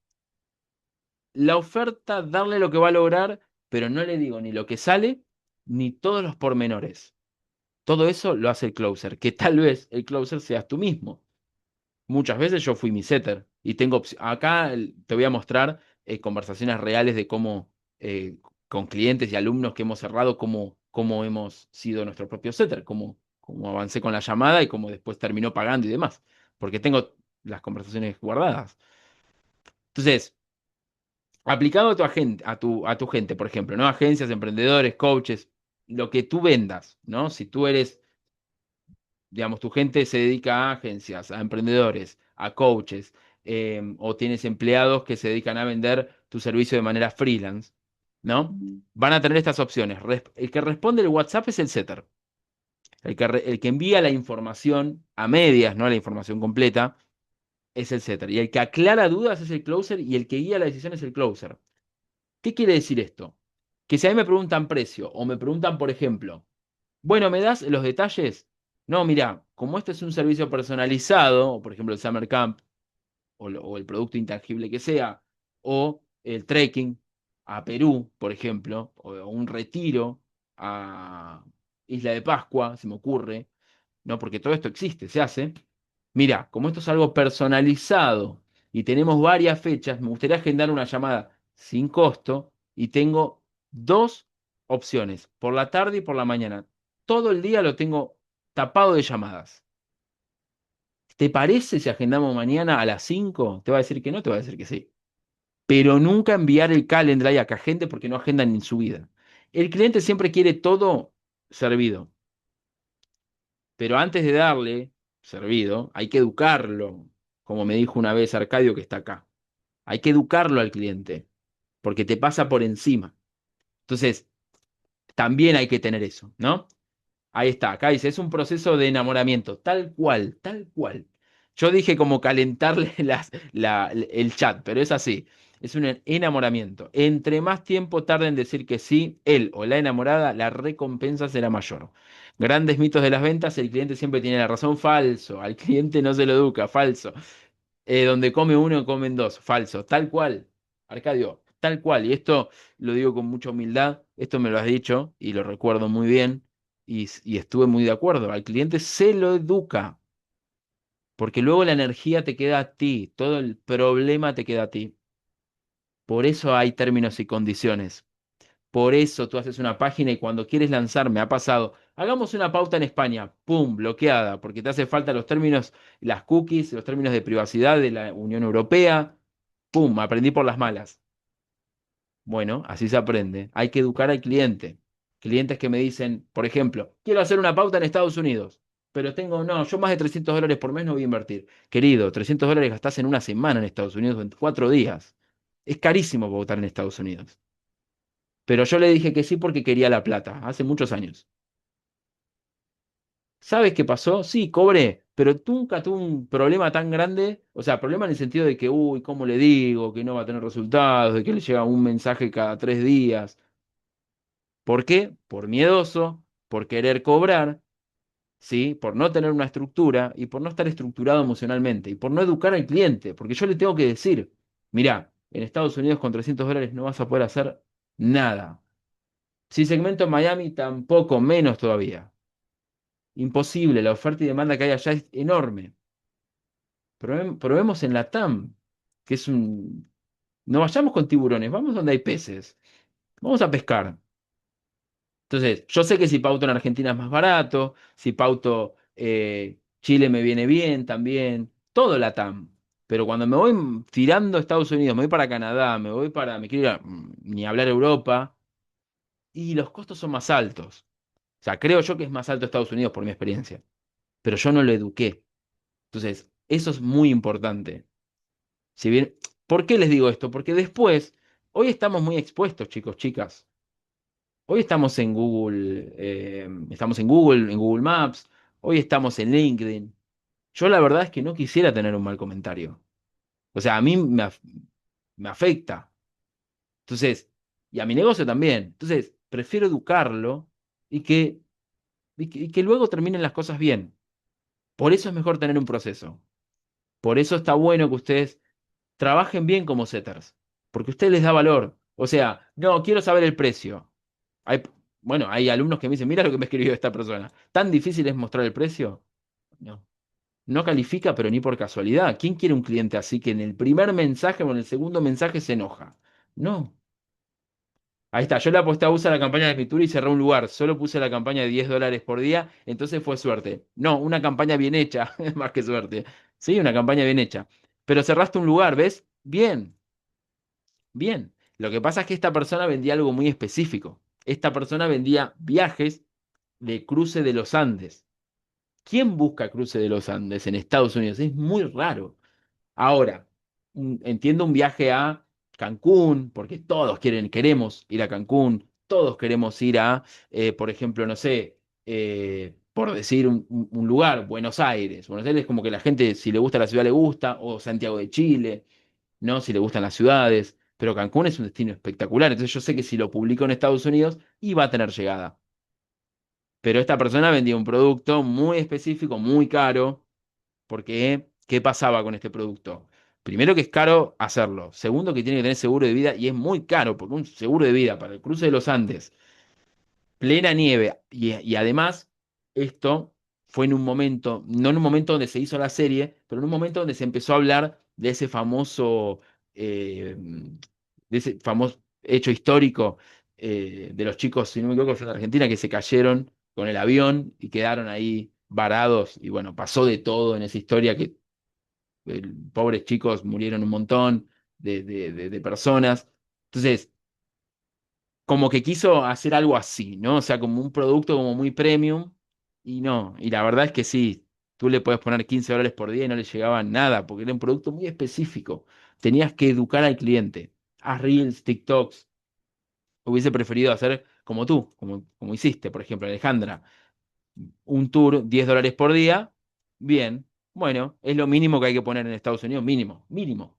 la oferta, darle lo que va a lograr, pero no le digo ni lo que sale, ni todos los pormenores. Todo eso lo hace el closer, que tal vez el closer seas tú mismo. Muchas veces yo fui mi setter y tengo acá te voy a mostrar conversaciones reales de cómo con clientes y alumnos que hemos cerrado, cómo hemos sido nuestro propio setter, cómo avancé con la llamada y cómo después terminó pagando y demás, porque tengo las conversaciones guardadas. Entonces, aplicado a tu agente, a tu gente, por ejemplo, ¿no? Agencias, emprendedores, coaches, lo que tú vendas, ¿no? Si tú eres digamos, tu gente se dedica a agencias, a emprendedores, a coaches, o tienes empleados que se dedican a vender tu servicio de manera freelance, ¿no? Van a tener estas opciones. El que responde el WhatsApp es el setter. El que envía la información a medias, no la información completa, es el setter. Y el que aclara dudas es el closer y el que guía la decisión es el closer. ¿Qué quiere decir esto? Que si a mí me preguntan precio o me preguntan, por ejemplo, bueno, ¿me das los detalles? No, mira, como este es un servicio personalizado, por ejemplo el Summer Camp, o el producto intangible que sea, o el trekking a Perú, por ejemplo, o un retiro a Isla de Pascua, se me ocurre, ¿no? Porque todo esto existe, se hace. Mira, como esto es algo personalizado y tenemos varias fechas, me gustaría agendar una llamada sin costo y tengo dos opciones, por la tarde y por la mañana. Todo el día lo tengo tapado de llamadas. ¿Te parece si agendamos mañana a las 5? Te va a decir que no, te va a decir que sí. Pero nunca enviar el calendar a que agende porque no agendan en su vida. El cliente siempre quiere todo servido. Pero antes de darle servido, hay que educarlo, como me dijo una vez Arcadio que está acá. Hay que educarlo al cliente, porque te pasa por encima. Entonces, también hay que tener eso, ¿no? Ahí está, acá dice, es un proceso de enamoramiento, tal cual, tal cual. Yo dije como calentarle el chat, pero es así. Es un enamoramiento. Entre más tiempo tarde en decir que sí, él o la enamorada, la recompensa será mayor. Grandes mitos de las ventas, el cliente siempre tiene la razón, falso. Al cliente no se lo educa, falso. Donde come uno, comen dos, falso. Tal cual, Arcadio, tal cual. Y esto lo digo con mucha humildad, esto me lo has dicho y lo recuerdo muy bien y estuve muy de acuerdo. Al cliente se lo educa, porque luego la energía te queda a ti, todo el problema te queda a ti. Por eso hay términos y condiciones. Por eso tú haces una página y cuando quieres lanzar, me ha pasado, hagamos una pauta en España, ¡pum!, bloqueada, porque te hace falta los términos, las cookies, los términos de privacidad de la Unión Europea, ¡pum!, aprendí por las malas. Bueno, así se aprende. Hay que educar al cliente. Clientes que me dicen, por ejemplo, quiero hacer una pauta en Estados Unidos, pero tengo, no, yo más de $300 por mes no voy a invertir. Querido, $300 gastás en una semana en Estados Unidos, en 4 días. Es carísimo pautar en Estados Unidos. Pero yo le dije que sí porque quería la plata, hace muchos años. ¿Sabes qué pasó? Sí, cobré, pero nunca tuve un problema tan grande, o sea, problema en el sentido de que, uy, ¿cómo le digo? Que no va a tener resultados, de que le llega un mensaje cada 3 días. ¿Por qué? Por miedoso, por querer cobrar, ¿sí? Por no tener una estructura y por no estar estructurado emocionalmente y por no educar al cliente, porque yo le tengo que decir, mirá, en Estados Unidos con $300 no vas a poder hacer nada. Si segmento en Miami, tampoco, menos todavía. Imposible, la oferta y demanda que hay allá es enorme. Probemos en la TAM, que es un... No vayamos con tiburones, vamos donde hay peces. Vamos a pescar. Entonces, yo sé que si pauto en Argentina es más barato, si pauto Chile me viene bien también, todo la TAM. Pero cuando me voy tirando a Estados Unidos, me voy para Canadá, me quiero ir ni hablar a Europa, y los costos son más altos. O sea, creo yo que es más alto Estados Unidos por mi experiencia, pero yo no lo eduqué. Entonces, eso es muy importante. Si bien, ¿por qué les digo esto? Porque después, hoy estamos muy expuestos, chicos, chicas. Hoy estamos en Google Maps, hoy estamos en LinkedIn. Yo la verdad es que no quisiera tener un mal comentario. O sea, a mí me afecta. Entonces, y a mi negocio también. Entonces, prefiero educarlo y que luego terminen las cosas bien. Por eso es mejor tener un proceso. Por eso está bueno que ustedes trabajen bien como setters, porque usted les da valor. O sea, no, quiero saber el precio. Hay, bueno, hay alumnos que me dicen, mira lo que me escribió esta persona. ¿Tan difícil es mostrar el precio? No. No califica, pero ni por casualidad. ¿Quién quiere un cliente así que en el primer mensaje o en el segundo mensaje se enoja? No. Ahí está, yo le aposté a usar la campaña de escritura y cerré un lugar. Solo puse la campaña de $10 por día, entonces fue suerte. No, una campaña bien hecha, más que suerte. Sí, una campaña bien hecha. Pero cerraste un lugar, ¿ves? Bien, bien. Lo que pasa es que esta persona vendía algo muy específico. Esta persona vendía viajes de cruce de los Andes. ¿Quién busca cruce de los Andes en Estados Unidos? Es muy raro. Ahora, entiendo un viaje a Cancún, porque todos queremos ir a Cancún, todos queremos ir a, por ejemplo, no sé, por decir un lugar, Buenos Aires. Buenos Aires como que la gente, si le gusta la ciudad, le gusta, o Santiago de Chile, ¿no? Si le gustan las ciudades. Pero Cancún es un destino espectacular, entonces yo sé que si lo publico en Estados Unidos, iba a tener llegada. Pero esta persona vendía un producto muy específico, muy caro, porque ¿qué pasaba con este producto? Primero que es caro hacerlo. Segundo que tiene que tener seguro de vida y es muy caro, porque un seguro de vida para el cruce de los Andes, plena nieve, y además esto fue en un momento, no en un momento donde se hizo la serie, pero en un momento donde se empezó a hablar eh, de ese famoso hecho histórico de los chicos, si no me equivoco, son de Argentina, que se cayeron con el avión y quedaron ahí varados. Y bueno, pasó de todo en esa historia que pobres chicos murieron un montón de personas. Entonces, como que quiso hacer algo así, ¿no? O sea, como un producto como muy premium. Y no, y la verdad es que sí, tú le puedes poner $15 por día y no le llegaba nada, porque era un producto muy específico. Tenías que educar al cliente. Haz Reels, TikToks. Hubiese preferido hacer como tú, como hiciste, por ejemplo, Alejandra. Un tour, $10 por día. Bien, bueno, es lo mínimo que hay que poner en Estados Unidos, mínimo, mínimo.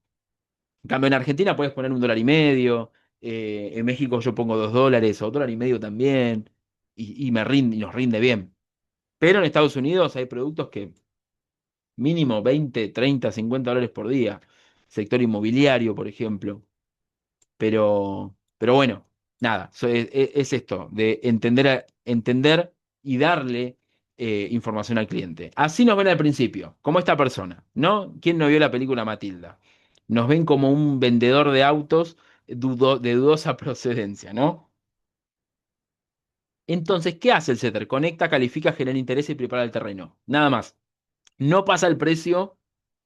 En cambio, en Argentina puedes poner $1,50, en México yo pongo $2 o $1,50 también, y me rinde, y nos rinde bien. Pero en Estados Unidos hay productos que mínimo 20, 30, $50 por día. Sector inmobiliario, por ejemplo. Pero bueno, nada, es esto, de entender y darle información al cliente. Así nos ven al principio, como esta persona, ¿no? ¿Quién no vio la película Matilda? Nos ven como un vendedor de autos de dudosa procedencia, ¿no? Entonces, ¿qué hace el setter? Conecta, califica, genera interés y prepara el terreno. Nada más. No pasa el precio,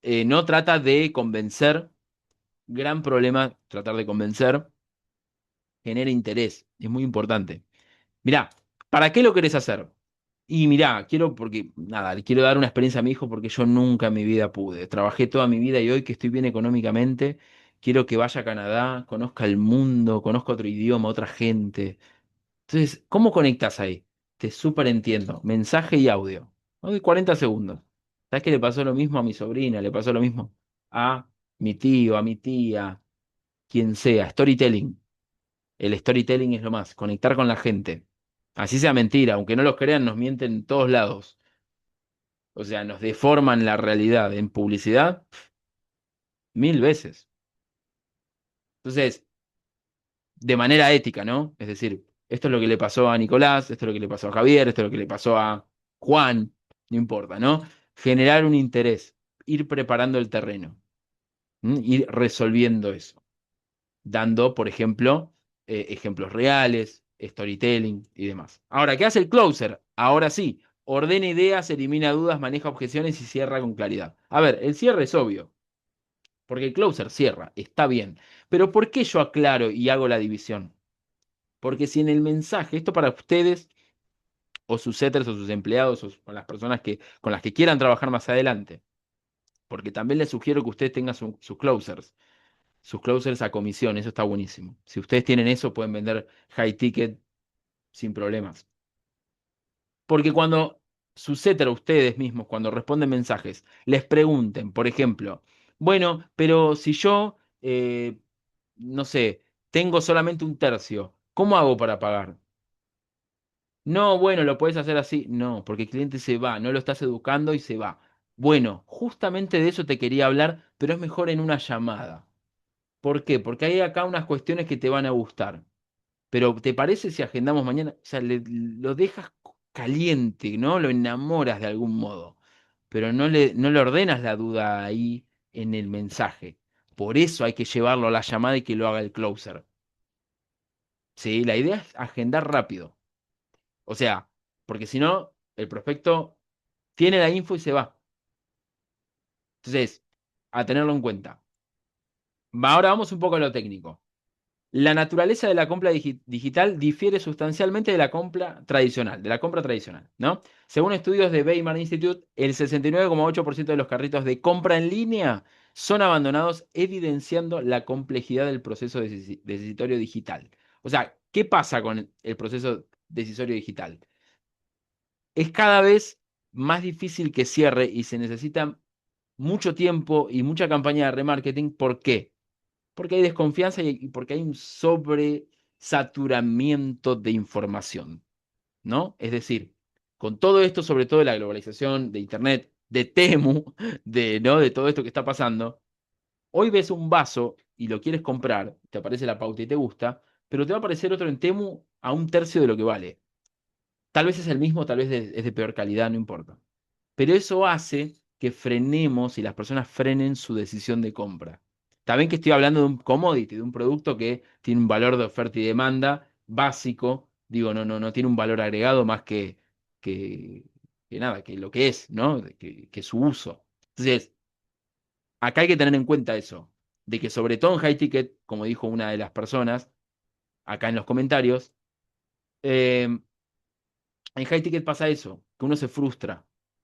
no trata de convencer. Gran problema, tratar de convencer. Genera interés. Es muy importante. Mirá, ¿para qué lo querés hacer? Y mirá, quiero porque, nada, le quiero dar una experiencia a mi hijo porque yo nunca en mi vida pude. Trabajé toda mi vida y hoy que estoy bien económicamente, quiero que vaya a Canadá, conozca el mundo, conozca otro idioma, otra gente. Entonces, ¿cómo conectas ahí? Te súper entiendo. Mensaje y audio. Audio 40 segundos. ¿Sabes qué le pasó lo mismo a mi sobrina? Le pasó lo mismo a mi tío, a mi tía, quien sea. Storytelling. El storytelling es lo más, conectar con la gente. Así sea mentira, aunque no los crean, nos mienten en todos lados. O sea, nos deforman la realidad en publicidad 1000 veces. Entonces, de manera ética, ¿no? Es decir, esto es lo que le pasó a Nicolás, esto es lo que le pasó a Javier, esto es lo que le pasó a Juan, no importa, ¿no? Generar un interés, ir preparando el terreno, ir resolviendo eso, dando, por ejemplo, ejemplos reales, storytelling y demás. Ahora, ¿qué hace el closer? Ahora sí, ordena ideas, elimina dudas, maneja objeciones y cierra con claridad. A ver, el cierre es obvio, porque el closer cierra, está bien. Pero ¿por qué yo aclaro y hago la división? Porque si en el mensaje, esto para ustedes, o sus setters, o sus empleados, o las personas con las que quieran trabajar más adelante, porque también les sugiero que ustedes tengan sus closers a comisión, eso está buenísimo. Si ustedes tienen eso, pueden vender high ticket sin problemas. Porque cuando su setter, ustedes mismos, cuando responden mensajes, les pregunten, por ejemplo, bueno, pero si yo, no sé, tengo solamente un tercio, ¿cómo hago para pagar? No, bueno, lo puedes hacer así. No, porque el cliente se va, no lo estás educando y se va. Bueno, justamente de eso te quería hablar, pero es mejor en una llamada. ¿Por qué? Porque hay acá unas cuestiones que te van a gustar. Pero ¿te parece si agendamos mañana? O sea, lo dejas caliente, ¿no? Lo enamoras de algún modo. Pero no le ordenas la duda ahí en el mensaje. Por eso hay que llevarlo a la llamada y que lo haga el closer. Sí, la idea es agendar rápido. O sea, porque si no, el prospecto tiene la info y se va. Entonces, a tenerlo en cuenta. Ahora vamos un poco a lo técnico. La naturaleza de la compra digital difiere sustancialmente de la compra tradicional, ¿no? Según estudios de Weimar Institute, el 69,8% de los carritos de compra en línea son abandonados, evidenciando la complejidad del proceso decisorio digital. O sea, ¿qué pasa con el proceso decisorio digital? Es cada vez más difícil que cierre y se necesita mucho tiempo y mucha campaña de remarketing. ¿Por qué? Porque hay desconfianza y porque hay un sobresaturamiento de información, ¿no? Es decir, con todo esto, sobre todo de la globalización, de Internet, de Temu, ¿no? De todo esto que está pasando, hoy ves un vaso y lo quieres comprar, te aparece la pauta y te gusta, pero te va a aparecer otro en Temu a un tercio de lo que vale. Tal vez es el mismo, tal vez es de peor calidad, no importa. Pero eso hace que frenemos y las personas frenen su decisión de compra. También que estoy hablando de un commodity, de un producto que tiene un valor de oferta y demanda básico. Digo, no tiene un valor agregado más que, que nada, que lo que es, ¿no? Que su uso. Entonces, acá hay que tener en cuenta eso, de que sobre todo en high ticket, como dijo una de las personas acá en los comentarios, eh, en high ticket pasa eso, que uno se frustra,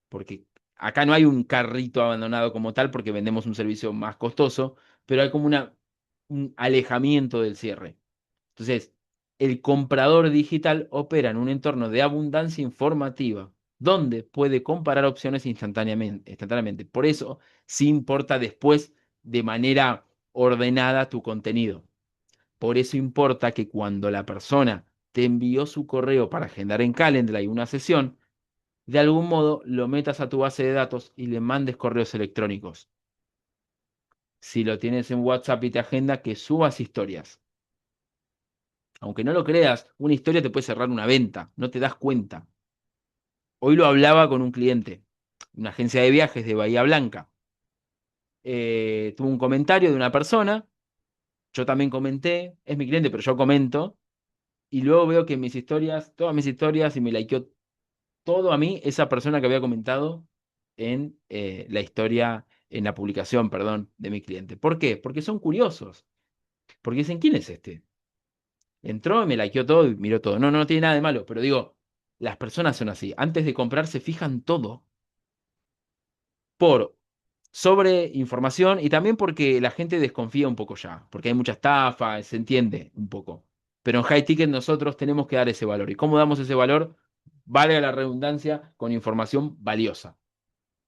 porque acá no hay un carrito abandonado como tal, porque vendemos un servicio más costoso, pero hay como un alejamiento del cierre. Entonces, el comprador digital opera en un entorno de abundancia informativa, donde puede comparar opciones instantáneamente. Por eso, sí importa después, de manera ordenada tu contenido. Por eso importa que cuando la persona te envió su correo para agendar en Calendly una sesión, de algún modo lo metas a tu base de datos y le mandes correos electrónicos. Si lo tienes en WhatsApp y te agenda, que subas historias. Aunque no lo creas, una historia te puede cerrar una venta, no te das cuenta. Hoy lo hablaba con un cliente, una agencia de viajes de Bahía Blanca. Tuvo un comentario de una persona, yo también comenté, es mi cliente, pero yo comento, y luego veo que mis historias, todas mis historias, y me likeó todo a mí esa persona que había comentado en la historia, en la publicación, perdón, de mi cliente. ¿Por qué? Porque son curiosos, porque dicen, ¿quién es este? Entró y me likeó todo y miró todo. No, no, no tiene nada de malo, pero digo, las personas son así. Antes de comprar se fijan todo por sobre información y también porque la gente desconfía un poco ya, porque hay mucha estafa, se entiende un poco. Pero en High Ticket nosotros tenemos que dar ese valor. ¿Y cómo damos ese valor? Vale la redundancia, con información valiosa.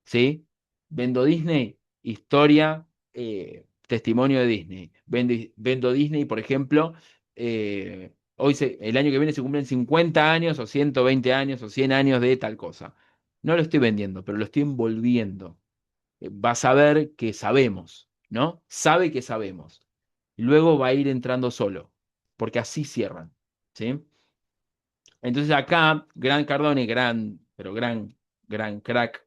¿Sí? Vendo Disney, historia, testimonio de Disney. Vendo Disney, por ejemplo, el año que viene se cumplen 50 años o 120 años o 100 años de tal cosa. No lo estoy vendiendo, pero lo estoy envolviendo. Vas a ver que sabemos, ¿no? Sabe que sabemos. Luego va a ir entrando solo, porque así cierran, ¿sí? Entonces acá, Gran Cardone, pero gran crack,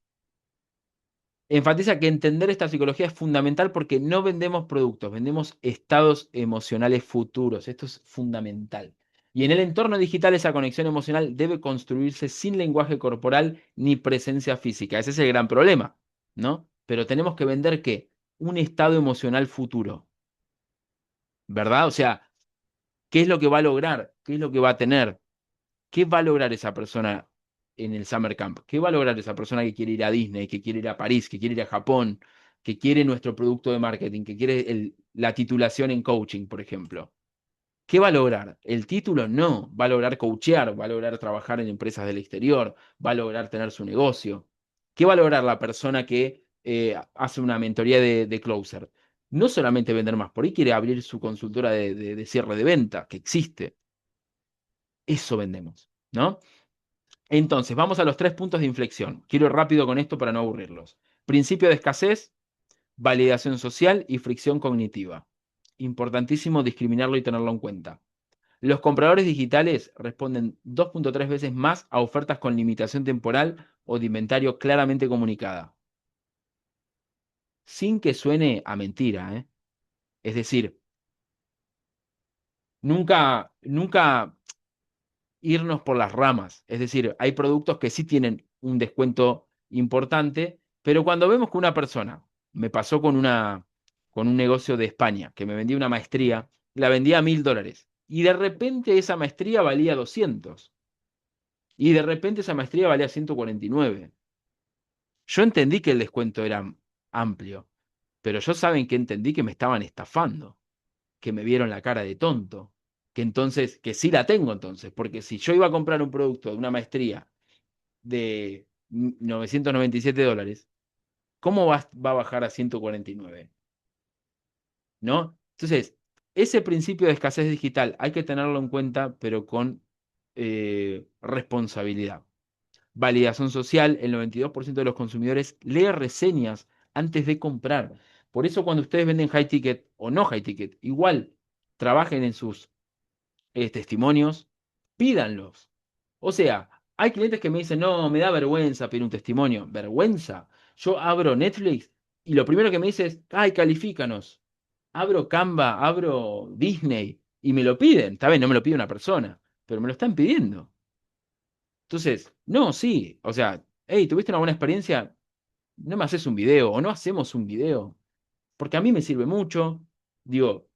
enfatiza que entender esta psicología es fundamental porque no vendemos productos, vendemos estados emocionales futuros. Esto es fundamental. Y en el entorno digital esa conexión emocional debe construirse sin lenguaje corporal ni presencia física. Ese es el gran problema, ¿no? Pero tenemos que vender ¿qué? Un estado emocional futuro, ¿verdad? O sea, ¿qué es lo que va a lograr? ¿Qué es lo que va a tener? ¿Qué va a lograr esa persona en el Summer Camp? ¿Qué va a lograr esa persona que quiere ir a Disney, que quiere ir a París, que quiere ir a Japón, que quiere nuestro producto de marketing, que quiere la titulación en coaching, por ejemplo? ¿Qué va a lograr? ¿El título? No. Va a lograr coachear, va a lograr trabajar en empresas del exterior, va a lograr tener su negocio. ¿Qué va a lograr la persona que hace una mentoría de closer? No solamente vender más, por ahí quiere abrir su consultora de cierre de venta, que existe. Eso vendemos, ¿no? Entonces, vamos a los 3 puntos de inflexión. Quiero ir rápido con esto para no aburrirlos. Principio de escasez, validación social y fricción cognitiva. Importantísimo discriminarlo y tenerlo en cuenta. Los compradores digitales responden 2,3 veces más a ofertas con limitación temporal o de inventario claramente comunicada. Sin que suene a mentira, ¿eh? Es decir, nunca irnos por las ramas. Es decir, hay productos que sí tienen un descuento importante, pero cuando vemos que una persona, me pasó con un negocio de España, que me vendía una maestría, la vendía a $1.000, y de repente esa maestría valía 200, y de repente esa maestría valía 149. Yo entendí que el descuento era amplio, pero yo saben que entendí que me estaban estafando, que me vieron la cara de tonto, que entonces, que sí la tengo entonces, porque si yo iba a comprar un producto de una maestría de $997, ¿cómo va a bajar a 149? ¿No? Entonces, ese principio de escasez digital hay que tenerlo en cuenta, pero con responsabilidad. Validación social, el 92% de los consumidores lee reseñas antes de comprar. Por eso cuando ustedes venden high ticket o no high ticket, igual trabajen en sus testimonios, pídanlos. O sea, hay clientes que me dicen, no, me da vergüenza pedir un testimonio. ¿Vergüenza? Yo abro Netflix y lo primero que me dice es, ay, califícanos. Abro Canva, abro Disney y me lo piden. Está bien, no me lo pide una persona, pero me lo están pidiendo. Entonces, no, sí. O sea, hey, ¿tuviste una buena experiencia? No me haces un video o no hacemos un video. Porque a mí me sirve mucho. Digo,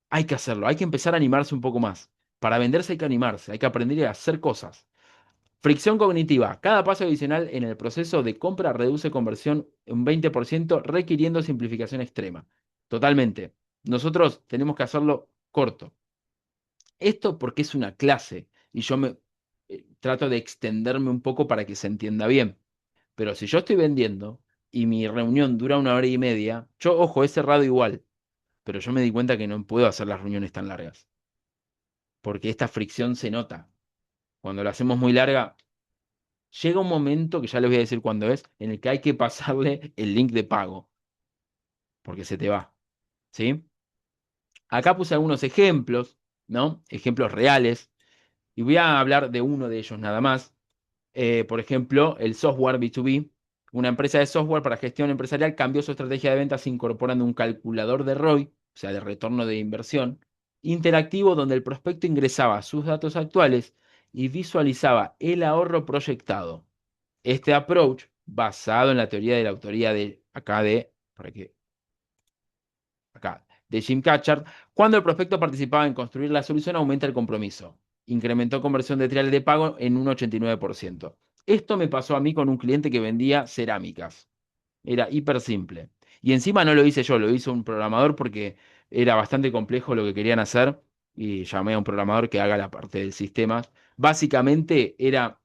hay que hacerlo, hay que empezar a animarse un poco más. Para venderse hay que animarse, hay que aprender a hacer cosas. Fricción cognitiva. Cada paso adicional en el proceso de compra reduce conversión un 20%, requiriendo simplificación extrema. Totalmente. Nosotros tenemos que hacerlo corto. Esto porque es una clase y yo trato de extenderme un poco para que se entienda bien. Pero si yo estoy vendiendo y mi reunión dura 1 hora y media, yo, ojo, he cerrado igual. pero yo me di cuenta que no puedo hacer las reuniones tan largas, porque esta fricción se nota. Cuando la hacemos muy larga, llega un momento, que ya les voy a decir cuándo es, en el que hay que pasarle el link de pago, porque se te va, ¿sí? Acá puse algunos ejemplos, ¿no? Ejemplos reales, y voy a hablar de uno de ellos nada más. Por ejemplo, el software B2B. Una empresa de software para gestión empresarial cambió su estrategia de ventas incorporando un calculador de ROI, o sea, de retorno de inversión, interactivo donde el prospecto ingresaba sus datos actuales y visualizaba el ahorro proyectado. Este approach, basado en la teoría de la autoría de acá de, para que acá, de Jim Catchard, cuando el prospecto participaba en construir la solución, aumenta el compromiso. Incrementó conversión de trial de pago en un 89%. Esto me pasó a mí con un cliente que vendía cerámicas. Era hiper simple. Y encima no lo hice yo, lo hizo un programador porque era bastante complejo lo que querían hacer y llamé a un programador que haga la parte del sistema. Básicamente era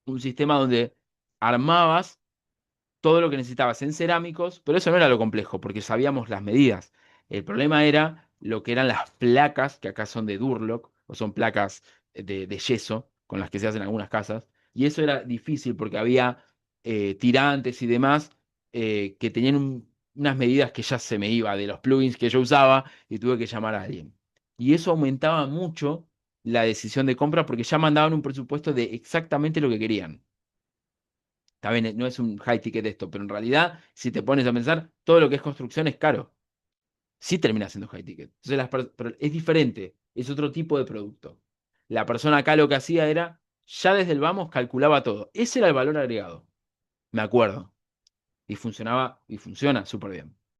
un sistema donde armabas todo lo que necesitabas en cerámicos, pero eso no era lo complejo, porque sabíamos las medidas. El problema era lo que eran las placas, que acá son de Durlock, o son placas de yeso, con las que se hacen algunas casas, y eso era difícil porque había tirantes y demás que tenían unas medidas que ya se me iba de los plugins que yo usaba y tuve que llamar a alguien. Y eso aumentaba mucho la decisión de compra porque ya mandaban un presupuesto de exactamente lo que querían. Está bien, no es un high ticket esto, pero en realidad, si te pones a pensar, todo lo que es construcción es caro. Sí termina siendo high ticket. Entonces, pero es diferente, es otro tipo de producto. La persona acá lo que hacía era, ya desde el vamos calculaba todo. Ese era el valor agregado, me acuerdo. Y funcionaba y funciona súper bien.